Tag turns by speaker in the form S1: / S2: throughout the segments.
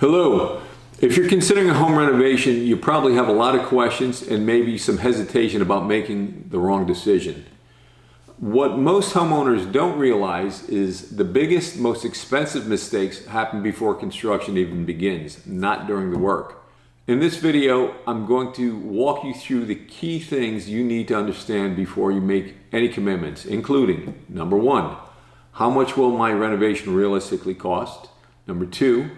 S1: Hello. If you're considering a home renovation, you probably have a lot of questions and maybe some hesitation about making the wrong decision. What most homeowners don't realize is the biggest, most expensive mistakes happen before construction even begins, not during the work. In this video, I'm going to walk you through the key things you need to understand before you make any commitments, including, number one, how much will my renovation realistically cost? Number two,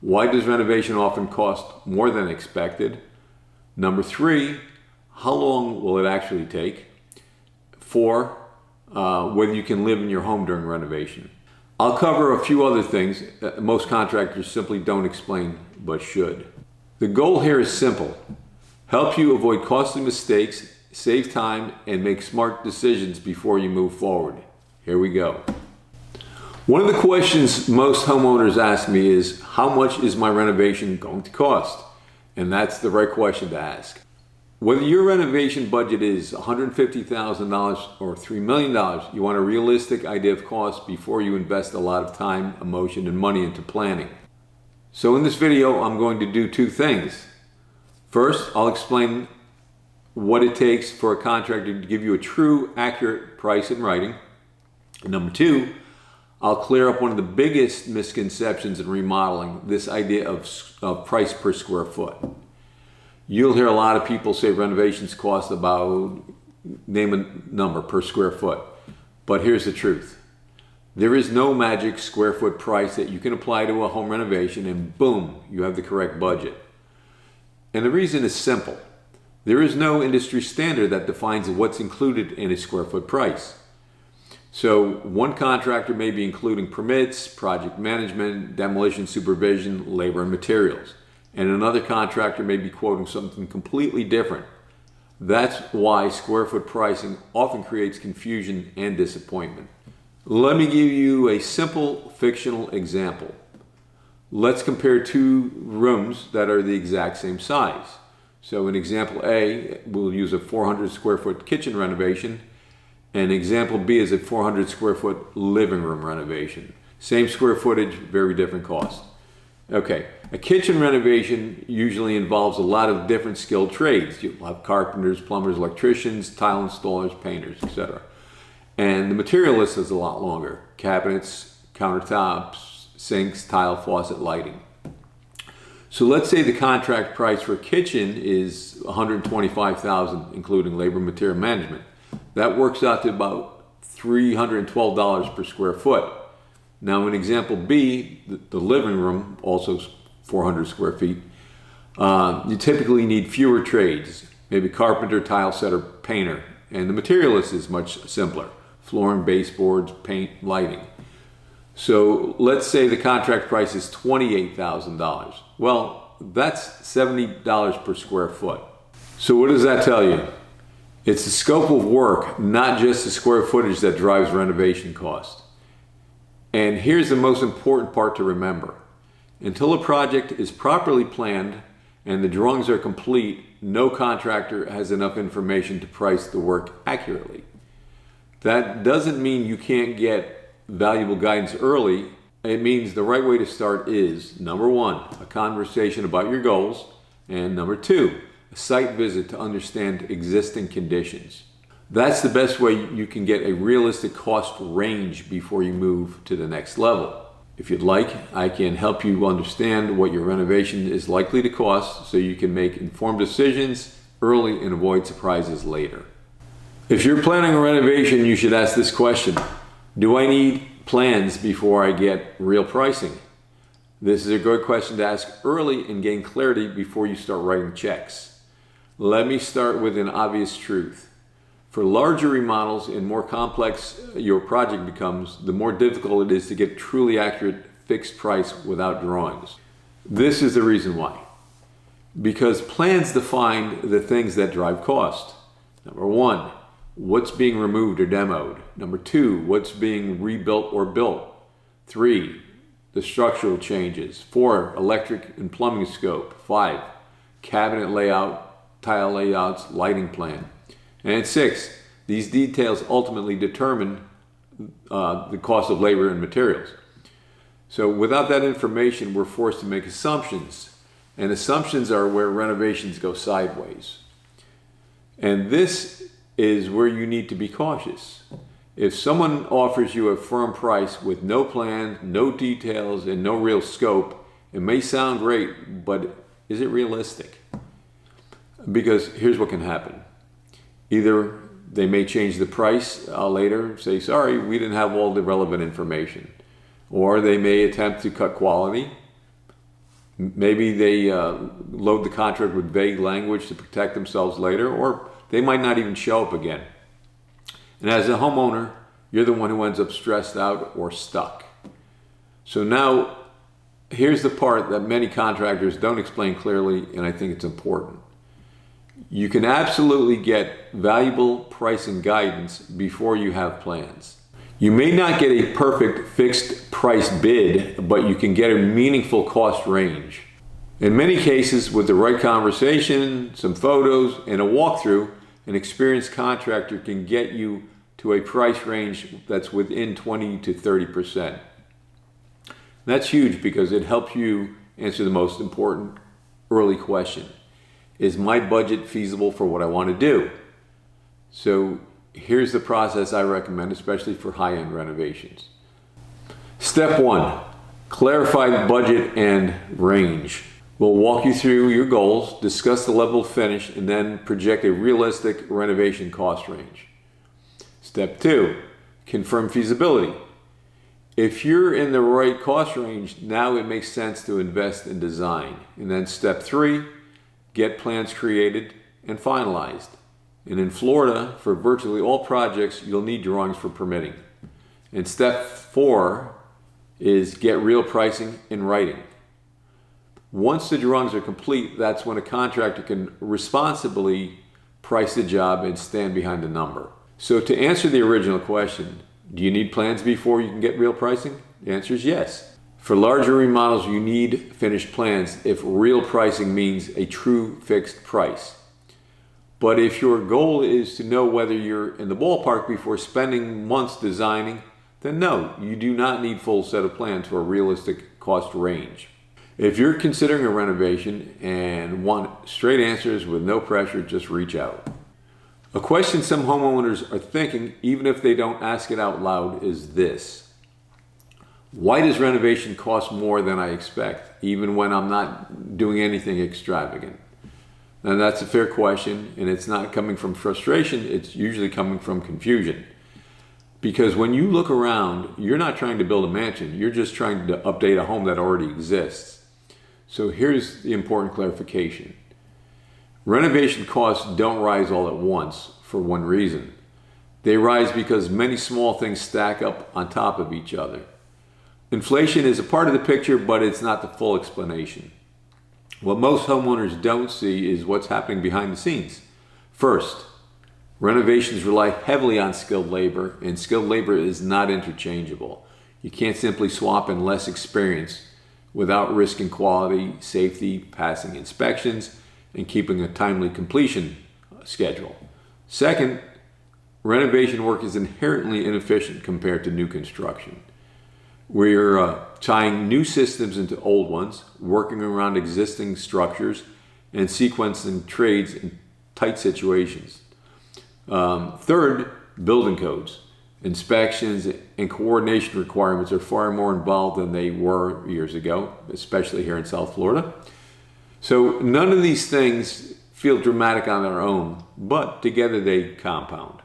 S1: why does renovation often cost more than expected? Number three, how long will it actually take? Four, whether you can live in your home during renovation. I'll cover a few other things that most contractors simply don't explain but should. The goal here is simple: help you avoid costly mistakes, save time, and make smart decisions before you move forward. Here we go. One of the questions most homeowners ask me is, how much is my renovation going to cost? And that's the right question to ask. Whether your renovation budget is $150,000 or $3 million, you want a realistic idea of cost before you invest a lot of time, emotion, and money into planning. So in this video, I'm going to do two things. First, I'll explain what it takes for a contractor to give you a true, accurate price in writing. And number two, I'll clear up one of the biggest misconceptions in remodeling, this idea of price per square foot. You'll hear a lot of people say renovations cost about, name a number, per square foot. But here's the truth. There is no magic square foot price that you can apply to a home renovation and boom, you have the correct budget. And the reason is simple. There is no industry standard that defines what's included in a square foot price. So one contractor may be including permits, project management, demolition supervision, labor and materials. And another contractor may be quoting something completely different. That's why square foot pricing often creates confusion and disappointment. Let me give you a simple fictional example. Let's compare two rooms that are the exact same size. So in example A, we'll use a 400 square foot kitchen renovation. And example B is a 400 square foot living room renovation. Same square footage, very different cost. Okay, a kitchen renovation usually involves a lot of different skilled trades. You'll have carpenters, plumbers, electricians, tile installers, painters, etc. And the material list is a lot longer. Cabinets, countertops, sinks, tile, faucet, lighting. So let's say the contract price for a kitchen is $125,000, including labor, material management. That works out to about $312 per square foot. Now in example B, the living room, also 400 square feet, you typically need fewer trades, maybe carpenter, tile setter, painter, and the material list is much simpler: flooring, baseboards, paint, lighting. So let's say the contract price is $28,000. Well, that's $70 per square foot. So what does that tell you? It's the scope of work, not just the square footage, that drives renovation cost. And here's the most important part to remember. Until a project is properly planned and the drawings are complete, no contractor has enough information to price the work accurately. That doesn't mean you can't get valuable guidance early. It means the right way to start is, number one, a conversation about your goals, and number two, a site visit to understand existing conditions. That's the best way you can get a realistic cost range before you move to the next level. If you'd like, I can help you understand what your renovation is likely to cost so you can make informed decisions early and avoid surprises later. If you're planning a renovation, you should ask this question: do I need plans before I get real pricing? This is a good question to ask early and gain clarity before you start writing checks. Let me start with an obvious truth. For larger remodels and more complex your project becomes, the more difficult it is to get truly accurate fixed price without drawings. This is the reason why. Because plans define the things that drive cost. Number one, what's being removed or demoed. Number two, what's being rebuilt or built. Three, the structural changes. Four, electric and plumbing scope. Five, cabinet layout, tile layouts, lighting plan. And six, these details ultimately determine the cost of labor and materials. So without that information, we're forced to make assumptions. And assumptions are where renovations go sideways. And this is where you need to be cautious. If someone offers you a firm price with no plan, no details, and no real scope, it may sound great, but is it realistic? Because here's what can happen. Either they may change the price later, say, sorry, we didn't have all the relevant information. Or they may attempt to cut quality. Maybe they load the contract with vague language to protect themselves later, or they might not even show up again. And as a homeowner, you're the one who ends up stressed out or stuck. So now, here's the part that many contractors don't explain clearly, and I think it's important. You can absolutely get valuable pricing guidance before you have plans. You may not get a perfect fixed price bid, but you can get a meaningful cost range. In many cases, with the right conversation, some photos, and a walkthrough, an experienced contractor can get you to a price range that's within 20 to 30%. That's huge because it helps you answer the most important early question. Is my budget feasible for what I want to do? So here's the process I recommend, especially for high-end renovations. Step 1, clarify the budget and range. We'll walk you through your goals, discuss the level of finish, and then project a realistic renovation cost range. Step 2, confirm feasibility. If you're in the right cost range, now it makes sense to invest in design. And then step 3, get plans created and finalized. And in Florida, for virtually all projects, you'll need drawings for permitting. And step 4 is get real pricing in writing. Once the drawings are complete, that's when a contractor can responsibly price the job and stand behind the number. So to answer the original question, do you need plans before you can get real pricing? The answer is yes. For larger remodels, you need finished plans if real pricing means a true fixed price. But if your goal is to know whether you're in the ballpark before spending months designing, then no, you do not need full set of plans for a realistic cost range. If you're considering a renovation and want straight answers with no pressure, just reach out. A question some homeowners are thinking, even if they don't ask it out loud, is this. Why does renovation cost more than I expect, even when I'm not doing anything extravagant? And that's a fair question, and it's not coming from frustration, it's usually coming from confusion. Because when you look around, you're not trying to build a mansion, you're just trying to update a home that already exists. So here's the important clarification. Renovation costs don't rise all at once for one reason. They rise because many small things stack up on top of each other. Inflation is a part of the picture, but it's not the full explanation. What most homeowners don't see is what's happening behind the scenes. First, renovations rely heavily on skilled labor, and skilled labor is not interchangeable. You can't simply swap in less experience without risking quality, safety, passing inspections, and keeping a timely completion schedule. Second, renovation work is inherently inefficient compared to new construction. We're tying new systems into old ones, working around existing structures, and sequencing trades in tight situations. Third, building codes. Inspections and coordination requirements are far more involved than they were years ago, especially here in South Florida. So none of these things feel dramatic on their own, but together they compound.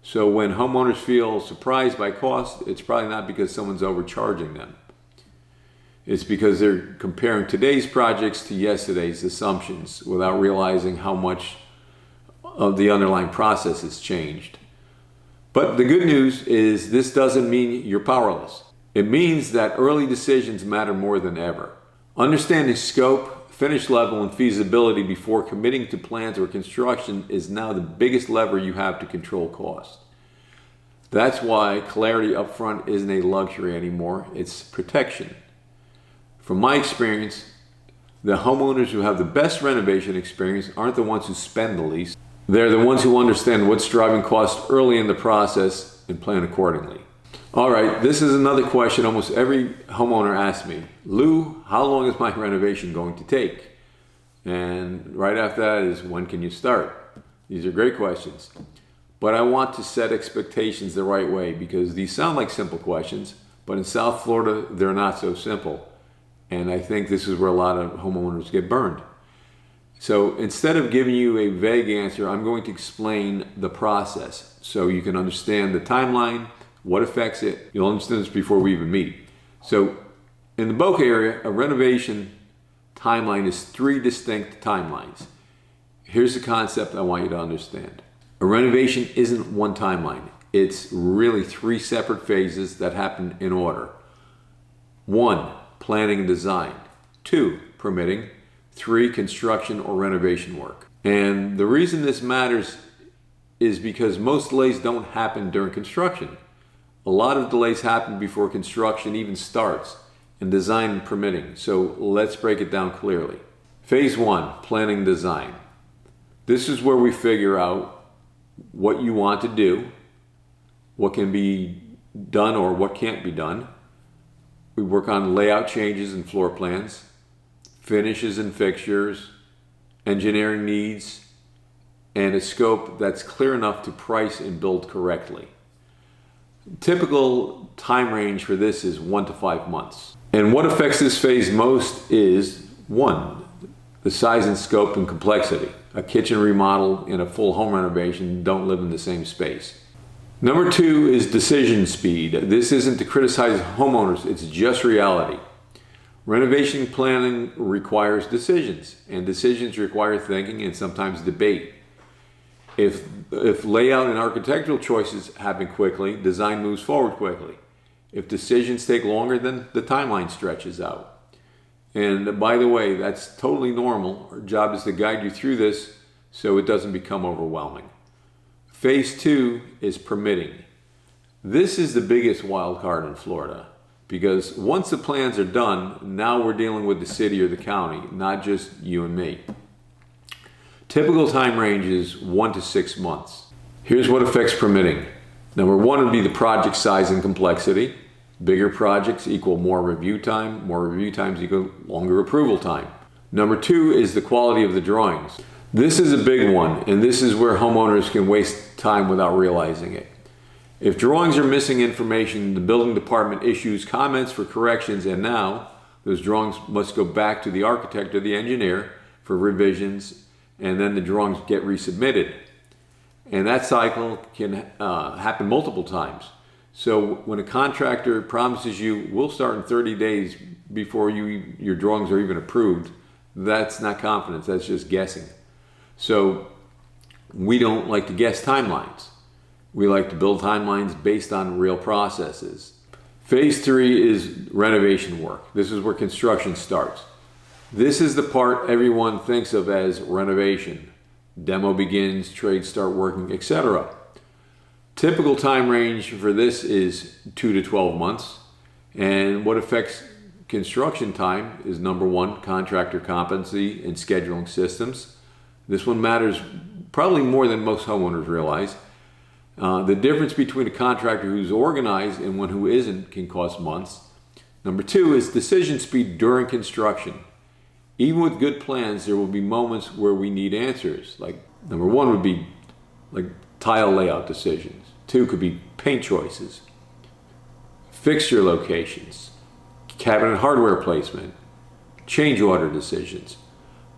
S1: So when homeowners feel surprised by cost, it's probably not because someone's overcharging them. It's because they're comparing today's projects to yesterday's assumptions without realizing how much of the underlying process has changed. But the good news is this doesn't mean you're powerless. It means that early decisions matter more than ever. Understanding scope, finish level, and feasibility before committing to plans or construction is now the biggest lever you have to control cost. That's why clarity up front isn't a luxury anymore, it's protection. From my experience, the homeowners who have the best renovation experience aren't the ones who spend the least. They're the ones who understand what's driving cost early in the process and plan accordingly. All right, this is another question almost every homeowner asks me. Lou, how long is my renovation going to take? And right after that is, when can you start? These are great questions. But I want to set expectations the right way, because these sound like simple questions, but in South Florida, they're not so simple. And I think this is where a lot of homeowners get burned. So instead of giving you a vague answer, I'm going to explain the process so you can understand the timeline, what affects it. You'll understand this before we even meet. So in the Boca area, a renovation timeline is 3 distinct timelines. Here's the concept I want you to understand. A renovation isn't one timeline. It's really 3 separate phases that happen in order. 1, planning and design. 2, permitting. 3, construction or renovation work. And the reason this matters is because most delays don't happen during construction. A lot of delays happen before construction even starts, and design and permitting. So let's break it down clearly. Phase 1, planning and design. This is where we figure out what you want to do, what can be done or what can't be done. We work on layout changes and floor plans, finishes and fixtures, engineering needs, and a scope that's clear enough to price and build correctly. Typical time range for this is 1 to 5 months. And what affects this phase most is 1, the size and scope and complexity. A kitchen remodel and a full home renovation don't live in the same space. Number 2 is decision speed. This isn't to criticize homeowners, it's just reality. Renovation planning requires decisions, and decisions require thinking and sometimes debate. If layout and architectural choices happen quickly, design moves forward quickly. If decisions take longer, then the timeline stretches out. And by the way, that's totally normal. Our job is to guide you through this so it doesn't become overwhelming. Phase 2 is permitting. This is the biggest wild card in Florida, because once the plans are done, now we're dealing with the city or the county, not just you and me. Typical time range is 1 to 6 months. Here's what affects permitting. Number 1 would be the project size and complexity. Bigger projects equal more review time. More review times equal longer approval time. Number 2 is the quality of the drawings. This is a big one, and this is where homeowners can waste time without realizing it. If drawings are missing information, the building department issues comments for corrections, and now those drawings must go back to the architect or the engineer for revisions, and then the drawings get resubmitted. And that cycle can happen multiple times. So when a contractor promises you, we'll start in 30 days before your drawings are even approved, that's not confidence, that's just guessing. So we don't like to guess timelines. We like to build timelines based on real processes. Phase 3 is renovation work. This is where construction starts. This is the part everyone thinks of as renovation. Demo begins, trades start working, etc. Typical time range for this is 2 to 12 months. And what affects construction time is number 1, contractor competency and scheduling systems. This one matters probably more than most homeowners realize. The difference between a contractor who's organized and one who isn't can cost months. Number 2 is decision speed during construction. Even with good plans, there will be moments where we need answers. Like number 1 would be like tile layout decisions. 2 could be paint choices, fixture locations, cabinet hardware placement, change order decisions.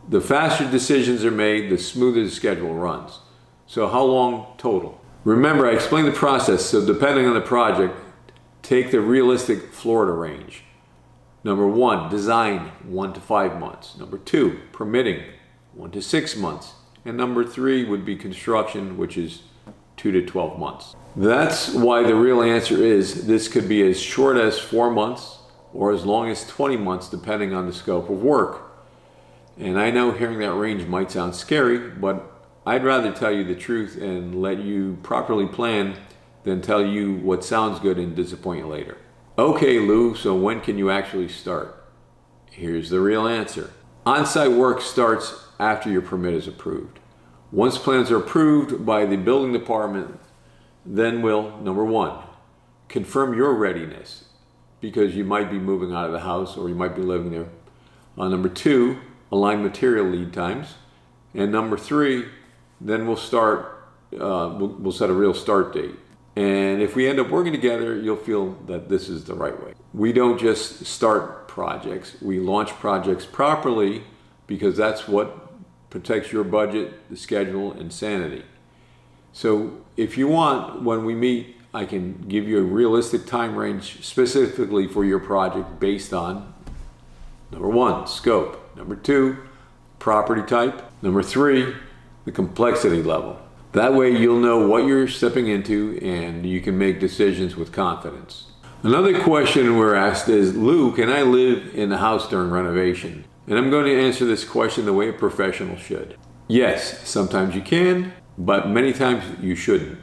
S1: The faster decisions are made, the smoother the schedule runs. So how long total? Remember, I explained the process, so depending on the project, take the realistic Florida range. Number 1, design, 1 to 5 months. Number 2, permitting, 1 to 6 months. And number 3 would be construction, which is 2 to 12 months. That's why the real answer is this could be as short as 4 months or as long as 20 months, depending on the scope of work. And I know hearing that range might sound scary, but I'd rather tell you the truth and let you properly plan than tell you what sounds good and disappoint you later. Okay, Lou, so when can you actually start? Here's the real answer. On-site work starts after your permit is approved. Once plans are approved by the building department, then we'll, number 1, confirm your readiness because you might be moving out of the house or you might be living there. Number 2, align material lead times. And number 3, then we'll start, we'll set a real start date. And if we end up working together, you'll feel that this is the right way. We don't just start projects, we launch projects properly because that's what protects your budget, the schedule, and sanity. So if you want, when we meet, I can give you a realistic time range specifically for your project based on number 1, scope, number 2, property type, number 3, the complexity level. That way you'll know what you're stepping into and you can make decisions with confidence. Another question we're asked is, Lou, can I live in the house during renovation? And I'm going to answer this question the way a professional should. Yes, sometimes you can, but many times you shouldn't.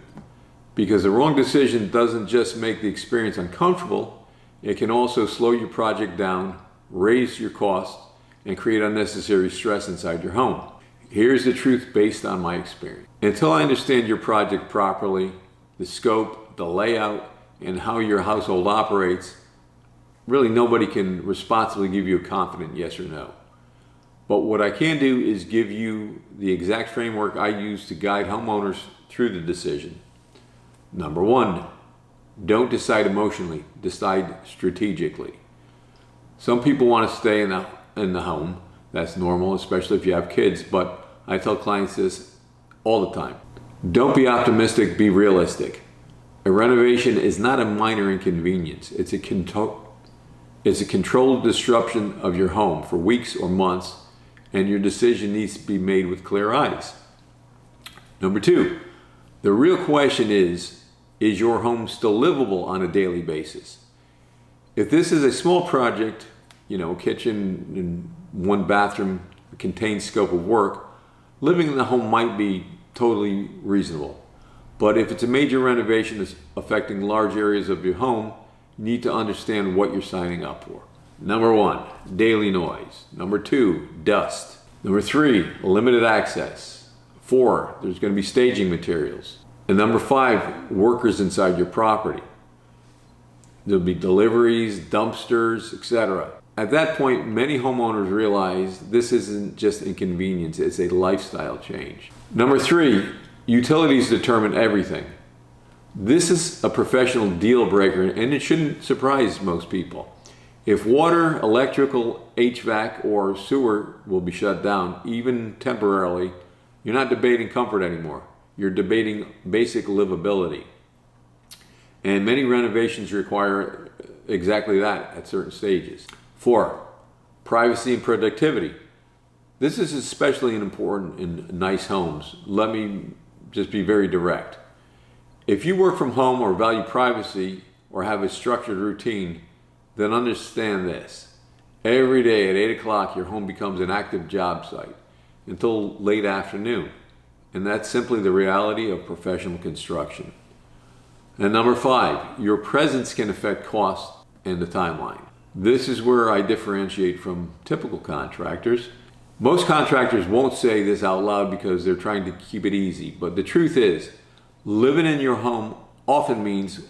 S1: Because the wrong decision doesn't just make the experience uncomfortable, it can also slow your project down, raise your costs, and create unnecessary stress inside your home. Here's the truth based on my experience. Until I understand your project properly, the scope, the layout, and how your household operates, really nobody can responsibly give you a confident yes or no. But what I can do is give you the exact framework I use to guide homeowners through the decision. Number 1, don't decide emotionally, decide strategically. Some people want to stay in the home. That's normal, especially if you have kids, but I tell clients this all the time. Don't be optimistic, be realistic. A renovation is not a minor inconvenience. It's a controlled disruption of your home for weeks or months, and your decision needs to be made with clear eyes. Number 2, the real question is your home still livable on a daily basis? If this is a small project, kitchen and 1 bathroom, contained scope of work, living in the home might be totally reasonable. But if it's a major renovation that's affecting large areas of your home, you need to understand what you're signing up for. Number 1, daily noise. Number 2, dust. Number 3, limited access. 4, there's going to be staging materials. And number 5, workers inside your property. There'll be deliveries, dumpsters, etc. At that point, many homeowners realize this isn't just inconvenience, it's a lifestyle change. Number 3, utilities determine everything. This is a professional deal breaker, and it shouldn't surprise most people. If water, electrical, HVAC, or sewer will be shut down, even temporarily, you're not debating comfort anymore. You're debating basic livability. And many renovations require exactly that at certain stages. 4, privacy and productivity. This is especially important in nice homes. Let me just be very direct. If you work from home or value privacy or have a structured routine, then understand this. Every day at 8 o'clock, your home becomes an active job site until late afternoon. And that's simply the reality of professional construction. And number 5, your presence can affect cost and the timeline. This is where I differentiate from typical contractors. Most contractors won't say this out loud because they're trying to keep it easy, but the truth is, living in your home often means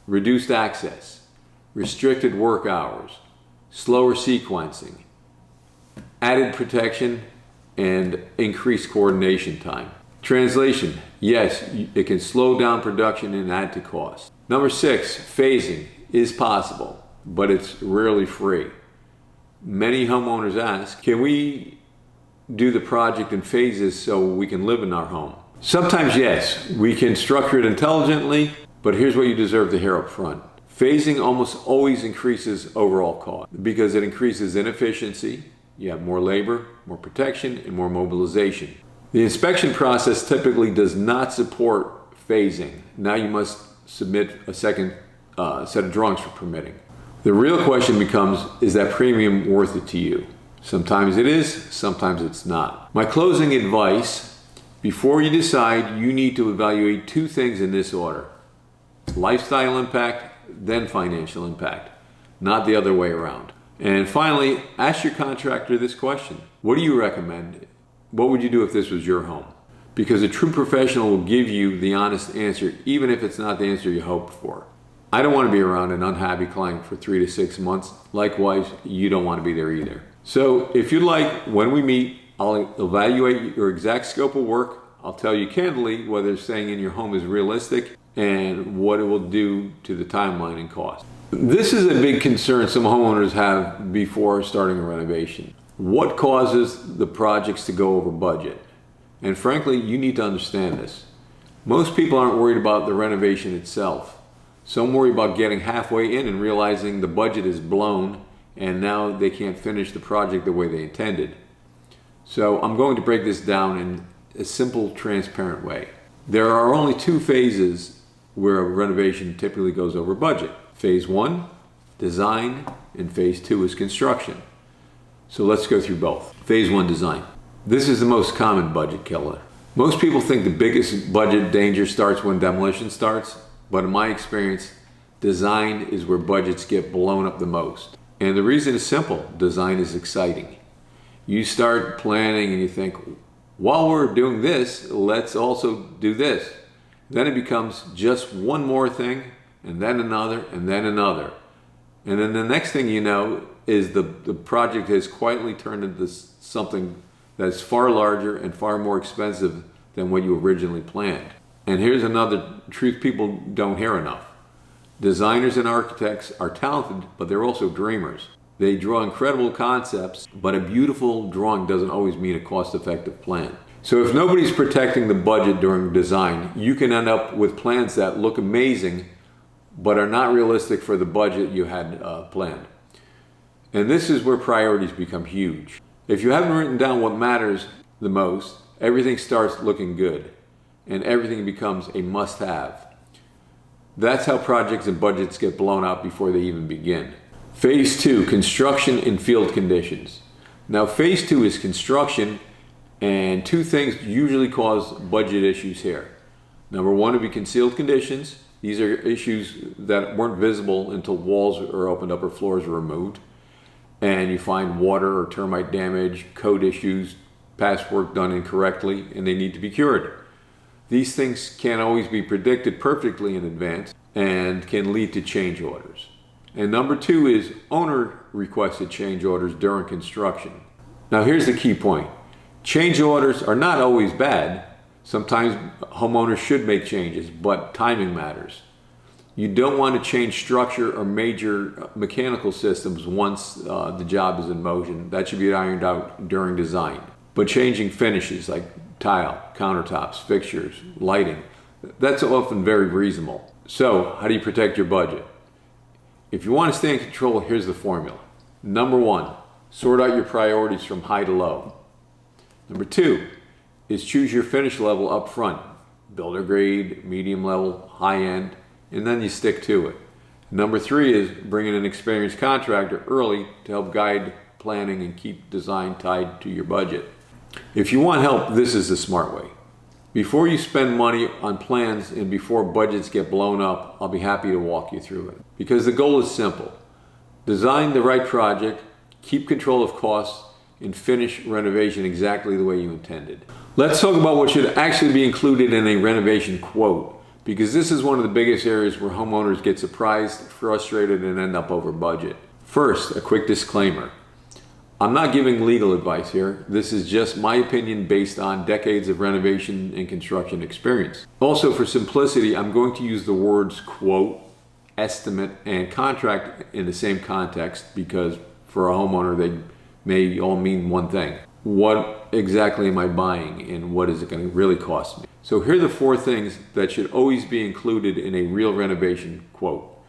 S1: reduced access, restricted work hours, slower sequencing, added protection, and increased coordination time. Translation, yes, it can slow down production and add to cost. Number 6, phasing is possible, but it's rarely free. Many homeowners ask, can we do the project in phases so we can live in our home? Sometimes yes, we can structure it intelligently, but here's what you deserve to hear up front. Phasing almost always increases overall cost because it increases inefficiency. You have more labor, more protection, and more mobilization. The inspection process typically does not support phasing. Now you must submit a second set of drawings for permitting. The real question becomes, is that premium worth it to you? Sometimes it is, sometimes it's not. My closing advice, before you decide, you need to evaluate 2 things in this order. Lifestyle impact, then financial impact, not the other way around. And finally, ask your contractor this question. What do you recommend? What would you do if this was your home? Because a true professional will give you the honest answer, even if it's not the answer you hoped for. I don't want to be around an unhappy client for 3 to 6 months. Likewise, you don't want to be there either. So if you like, when we meet, I'll evaluate your exact scope of work. I'll tell you candidly whether staying in your home is realistic and what it will do to the timeline and cost. This is a big concern some homeowners have before starting a renovation. What causes the projects to go over budget? And frankly, you need to understand this. Most people aren't worried about the renovation itself. Some worry about getting halfway in and realizing the budget is blown and now they can't finish the project the way they intended. So I'm going to break this down in a simple, transparent way. There are only 2 phases where a renovation typically goes over budget. Phase 1, design, and phase 2 is construction. So let's go through both. Phase 1, design. This is the most common budget killer. Most people think the biggest budget danger starts when demolition starts, but in my experience, design is where budgets get blown up the most. And the reason is simple, design is exciting. You start planning and you think, while we're doing this, let's also do this. Then it becomes just one more thing, and then another, and then another. And then the next thing you know is the project has quietly turned into something that's far larger and far more expensive than what you originally planned. And here's another truth people don't hear enough. Designers and architects are talented, but they're also dreamers. They draw incredible concepts, but a beautiful drawing doesn't always mean a cost-effective plan. So if nobody's protecting the budget during design, you can end up with plans that look amazing, but are not realistic for the budget you had planned. And this is where priorities become huge. If you haven't written down what matters the most, everything starts looking good, and everything becomes a must-have. That's how projects and budgets get blown out before they even begin. Phase 2, construction and field conditions. Now, phase 2 is construction, and 2 things usually cause budget issues here. Number 1 would be concealed conditions. These are issues that weren't visible until walls are opened up or floors are removed. And you find water or termite damage, code issues, past work done incorrectly, and they need to be cured. These things can't always be predicted perfectly in advance and can lead to change orders. And number 2 is owner requested change orders during construction. Now here's the key point. Change orders are not always bad. Sometimes homeowners should make changes, but timing matters. You don't want to change structure or major mechanical systems once the job is in motion. That should be ironed out during design. But changing finishes like tile, countertops, fixtures, lighting, that's often very reasonable. So how do you protect your budget? If you want to stay in control, here's the formula. Number 1, sort out your priorities from high to low. Number 2 is choose your finish level up front. Builder grade, medium level, high end, and then you stick to it. Number 3 is bring in an experienced contractor early to help guide planning and keep design tied to your budget. If you want help, this is the smart way. Before you spend money on plans and before budgets get blown up, I'll be happy to walk you through it. Because the goal is simple. Design the right project, keep control of costs, and finish renovation exactly the way you intended. Let's talk about what should actually be included in a renovation quote, because this is one of the biggest areas where homeowners get surprised, frustrated, and end up over budget. First, a quick disclaimer. I'm not giving legal advice here. This is just my opinion based on decades of renovation and construction experience. Also, for simplicity, I'm going to use the words quote, estimate, and contract in the same context because for a homeowner, they may all mean one thing. What exactly am I buying and what is it going to really cost me? So here are the 4 things that should always be included in a real renovation quote.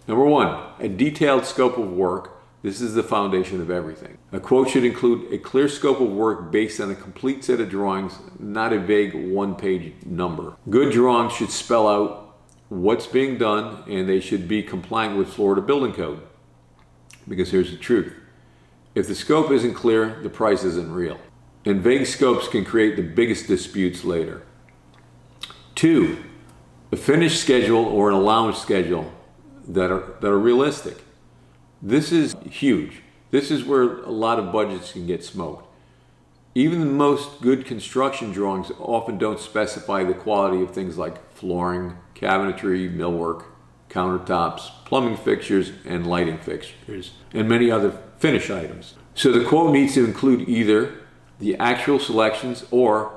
S1: Number 1, a detailed scope of work. This is the foundation of everything. A quote should include a clear scope of work based on a complete set of drawings, not a vague 1-page number. Good drawings should spell out what's being done and they should be compliant with Florida building code. Because here's the truth. If the scope isn't clear, the price isn't real. And vague scopes can create the biggest disputes later. 2, a finish schedule or an allowance schedule that are realistic. This is huge. This is where a lot of budgets can get smoked. Even the most good construction drawings often don't specify the quality of things like flooring, cabinetry, millwork, countertops, plumbing fixtures, and lighting fixtures, and many other finish items. So the quote needs to include either the actual selections or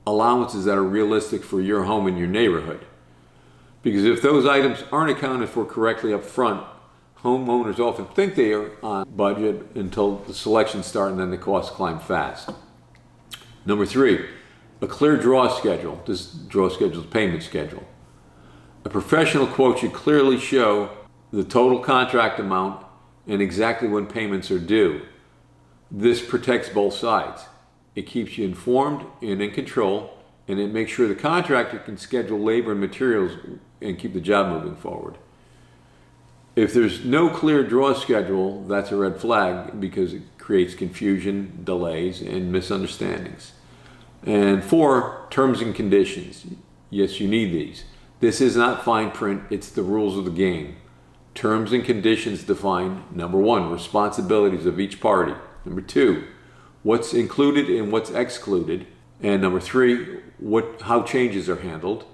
S1: allowances that are realistic for your home and your neighborhood. Because if those items aren't accounted for correctly up front, homeowners often think they are on budget until the selections start and then the costs climb fast. Number 3, a clear draw schedule. This draw schedule is payment schedule. A professional quote should clearly show the total contract amount and exactly when payments are due. This protects both sides. It keeps you informed and in control, and it makes sure the contractor can schedule labor and materials and keep the job moving forward. If there's no clear draw schedule, that's a red flag because it creates confusion, delays, and misunderstandings. And 4, terms and conditions. Yes, you need these. This is not fine print, it's the rules of the game. Terms and conditions define, number 1, responsibilities of each party. Number 2, what's included and what's excluded. And number 3, how changes are handled.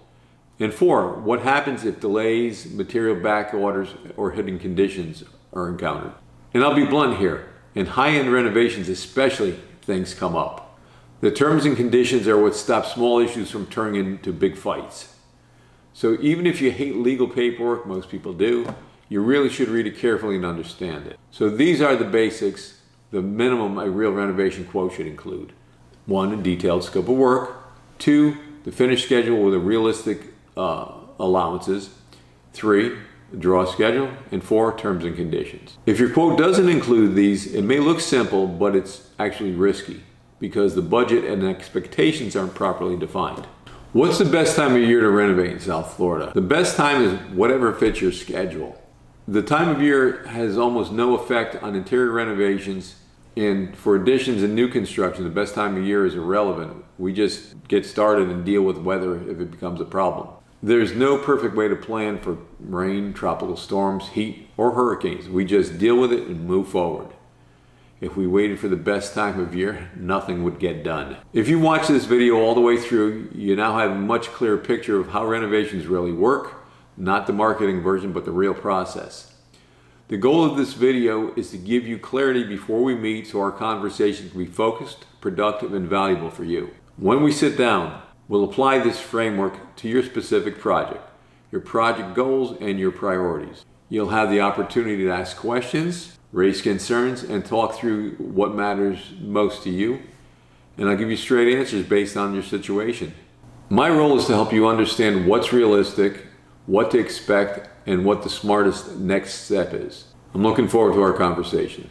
S1: And 4, what happens if delays, material back orders, or hidden conditions are encountered. And I'll be blunt here, in high-end renovations especially, things come up. The terms and conditions are what stop small issues from turning into big fights. So even if you hate legal paperwork, most people do, you really should read it carefully and understand it. So these are the basics, the minimum a real renovation quote should include. 1, a detailed scope of work. 2, the finish schedule with a realistic allowances. 3, a draw schedule. And 4, terms and conditions. If your quote doesn't include these, it may look simple, but it's actually risky because the budget and expectations aren't properly defined. What's the best time of year to renovate in South Florida? The best time is whatever fits your schedule. The time of year has almost no effect on interior renovations, and for additions and new construction, the best time of year is irrelevant. We just get started and deal with weather if it becomes a problem. There's no perfect way to plan for rain, tropical storms, heat, or hurricanes. We just deal with it and move forward. If we waited for the best time of year, nothing would get done. If you watch this video all the way through, you now have a much clearer picture of how renovations really work, not the marketing version, but the real process. The goal of this video is to give you clarity before we meet so our conversation can be focused, productive, and valuable for you. When we sit down, we'll apply this framework to your specific project, your project goals, and your priorities. You'll have the opportunity to ask questions, raise concerns, and talk through what matters most to you. And I'll give you straight answers based on your situation. My role is to help you understand what's realistic, what to expect, and what the smartest next step is. I'm looking forward to our conversation.